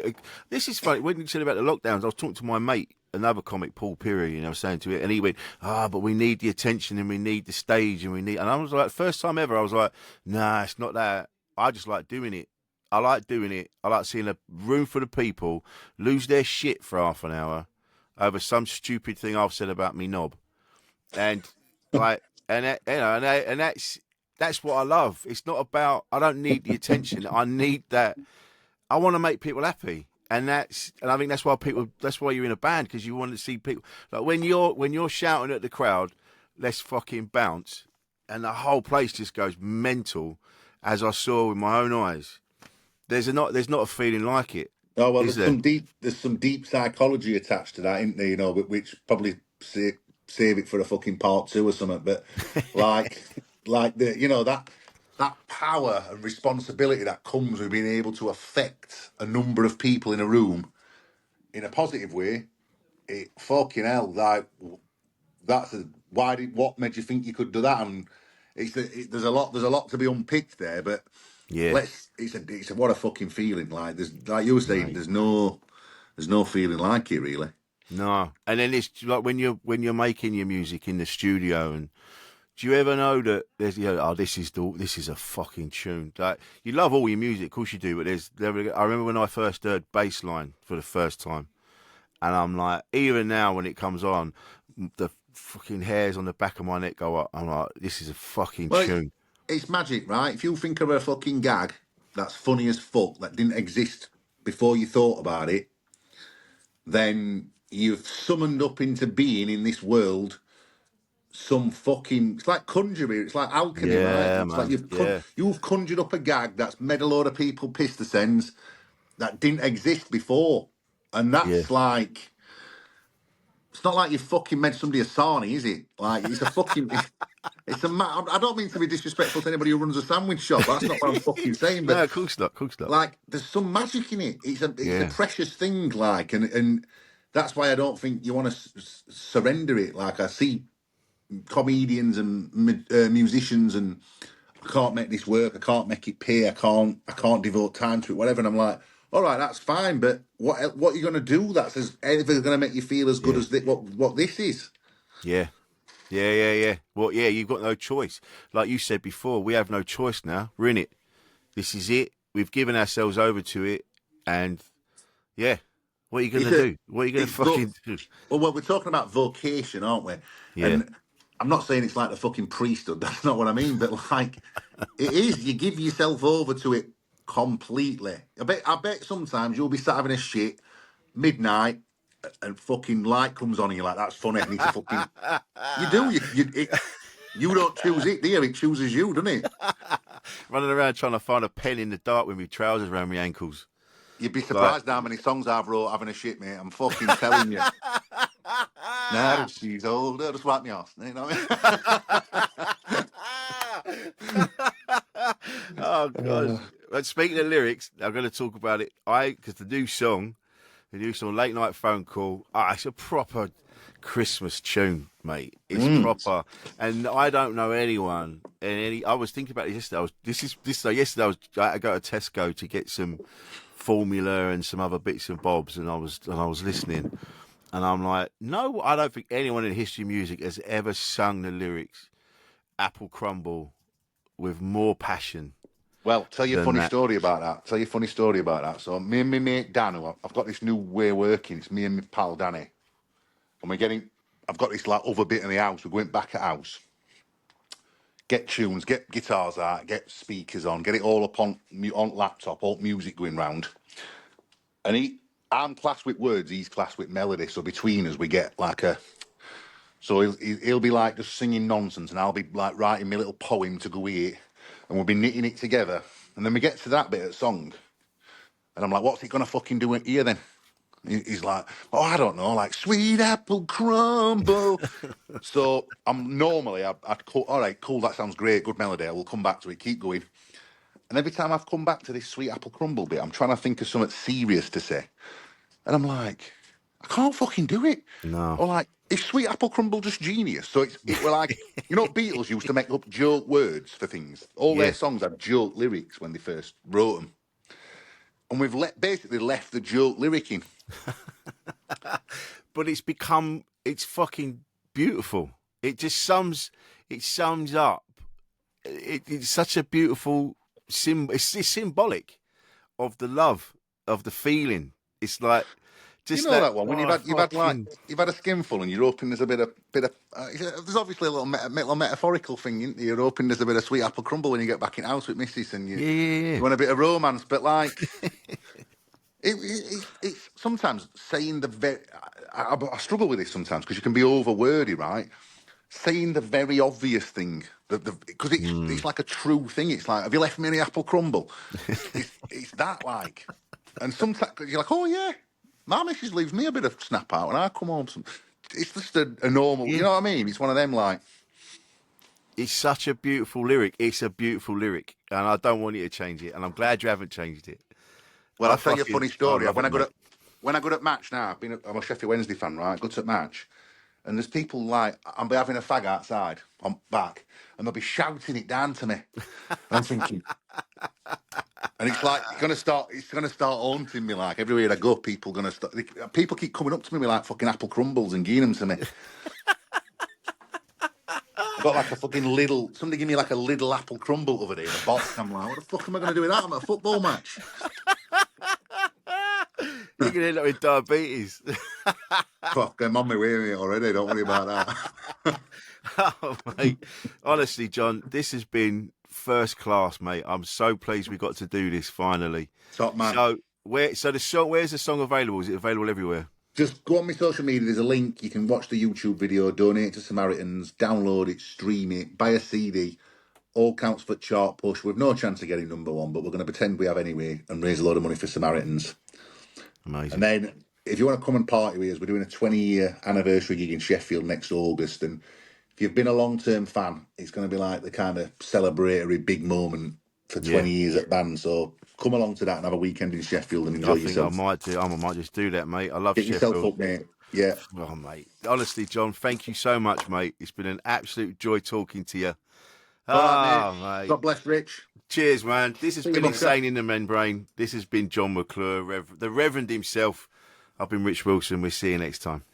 this is funny. When you said about the lockdowns, I was talking to my mate, another comic, Paul Peary, and I was saying to it, and he went, but we need the attention and we need the stage and I was like, first time ever, I was like, nah, it's not that. I just like doing it. I like doing it. I like seeing a room full of people lose their shit for half an hour over some stupid thing I've said about me knob, and like, and that, and that's what I love. It's not about. I don't need the attention. I need that. I want to make people happy. And I think that's why that's why you're in a band, because you want to see people, like when you're shouting at the crowd, let's fucking bounce, and the whole place just goes mental, as I saw with my own eyes. There's not a feeling like it. Oh well, Is there? there's some deep psychology attached to that, isn't there? You know, which probably save it for a fucking part two or something. But like the that power and responsibility that comes with being able to affect a number of people in a room in a positive way. It fucking hell, like what made you think you could do that? And there's a lot to be unpicked there, but Yeah, it's a what a fucking feeling. Like you were saying, mate. there's no feeling like it really. No, and then it's like when you're making your music in the studio, and do you ever know that there's this is a fucking tune. Like, you love all your music, of course you do, but I remember when I first heard Bassline for the first time, and I'm like, even now when it comes on, the fucking hairs on the back of my neck go up. I'm like, this is a fucking Well, tune. it's magic, right? If you think of a fucking gag that's funny as fuck that didn't exist before you thought about it, then you've summoned up into being in this world some fucking. It's like conjuring. It's like alchemy, right? Yeah, It's like man. Yeah, you've conjured up a gag that's made a load of people piss the sends that didn't exist before, and yeah. that's like. It's not like you fucking made somebody a sarnie, is it? Like it's a fucking. It's a. I don't mean to be disrespectful to anybody who runs a sandwich shop. That's not what I'm fucking saying. But No, of course not. Of course not. like, there's some magic in it. It's a Yeah, precious thing. Like, and that's why I don't think you want to surrender it. Like I see comedians and musicians, and I can't make this work. I can't make it pay. I can't devote time to it. Whatever. And I'm like, all right, that's fine. But what are you going to do that's ever going to make you feel as good yeah, as what this is? yeah. Yeah. Well, yeah, you've got no choice. Like you said before, we have no choice now. We're in it. This is it. We've given ourselves over to it, and yeah, what are you It's gonna a, do? What are you gonna it's vo- fucking do? well, we're talking about vocation, aren't we? Yeah, And I'm not saying it's like the fucking priesthood. That's not what I mean. But like, it is. You give yourself over to it completely. I bet sometimes you'll be sat having a shit midnight, and fucking light comes on, and you're like, "That's funny." I need to fucking. You do. You don't choose it, do you? It chooses you, doesn't it? running around trying to find a pen in the dark with my trousers around my ankles. You'd be Like, surprised how many songs I've wrote having a shit, mate. I'm fucking telling you. Now that she's older, just wipe me off. You know what I oh gosh. mean? But speaking of lyrics, I'm going to talk about it. Because the new song, Late Night Phone Call. It's a proper Christmas tune, mate. It's proper, and I don't know anyone. I was thinking about it yesterday. Yesterday I had to go to Tesco to get some formula and some other bits and bobs, and I was listening, and I'm like, no, I don't think anyone in history of music has ever sung the lyrics "Apple Crumble" with more passion Well, tell you a than funny that. story about that. So me and my mate Dan, I've got this new way of working. It's me and my pal Danny, and I've got this like other bit in the house. We're going back at house. Get tunes, get guitars out, get speakers on, get it all up on laptop, all music going round. And I'm classed with words, he's classed with melody. So between us, we get like a. So he'll be like just singing nonsense, and I'll be like writing my little poem to go with it, and we'll be knitting it together. And then we get to that bit of the song, and I'm like, "What's it gonna fucking do here then?" He's like, "Oh, I don't know, like sweet apple crumble." So I'm normally I'd call, all right, cool, that sounds great, good melody. I will come back to it, keep going. And every time I've come back to this sweet apple crumble bit, I'm trying to think of something serious to say, and I'm like, I can't fucking do it. No. Or like, is sweet apple crumble just genius? So it were like, Beatles used to make up joke words for things. All their Yeah. songs had joke lyrics when they first wrote them, and we've basically left the joke lyric in. But it's fucking beautiful. It sums up. It's such a beautiful it's symbolic of the love, of the feeling. It's like just You know that one when you've had fucking- a skinful and you're hoping there's a bit of there's obviously a little metaphorical thing, isn't there? You're hoping there's a bit of sweet apple crumble when you get back in house with Mrs. and you want a bit of romance, but like it's sometimes saying the very. I struggle with this sometimes because you can be over wordy, right? Saying the very obvious thing, because it's like a true thing. It's like, have you left me any apple crumble? It's that like, and sometimes you're like, oh yeah, my missus leaves me a bit of snap out, and I come home. It's just a normal, you know what I mean? It's one of them like. It's such a beautiful lyric. It's a beautiful lyric, and I don't want you to change it. And I'm glad you haven't changed it. Well, I'll tell you a funny story. love When it, mate. I got at match now, I'm a Sheffield Wednesday fan, right? Got to match, and there's people like I'm having a fag outside on back, and they'll be shouting it down to me. And I'm thinking, and it's like it's gonna start haunting me. Like everywhere I go, people keep coming up to me with like fucking apple crumbles and giving them to me. I got like a fucking little. Somebody give me like a little apple crumble over there in a box. I'm like, what the fuck am I going to do with that? I'm at a football match. You're gonna end up with diabetes. Fuck, I'm on my way with it already. Don't worry about that. Oh, mate. Honestly, John, this has been first class, mate. I'm so pleased we got to do this finally. Top man. So where's the song available? Is it available everywhere? Just go on my social media. There's a link. You can watch the YouTube video, donate to Samaritans, download it, stream it, buy a CD. All counts for chart push. We've no chance of getting number one, but we're going to pretend we have anyway and raise a load of money for Samaritans. Amazing. And then if you want to come and party with us, we're doing a 20-year anniversary gig in Sheffield next August. And if you've been a long-term fan, it's going to be like the kind of celebratory big moment for 20 years at band. So come along to that and have a weekend in Sheffield and enjoy yourself. I might just do that, mate. I love Get Sheffield. yourself up, mate. Yeah. Oh, mate. Honestly, John, thank you so much, mate. It's been an absolute joy talking to you. All right, mate. God bless Rich. Cheers, man. This has been Insane in the Membrane. This has been Jon McClure, the Reverend himself. I've been Rich Wilson. We'll see you next time.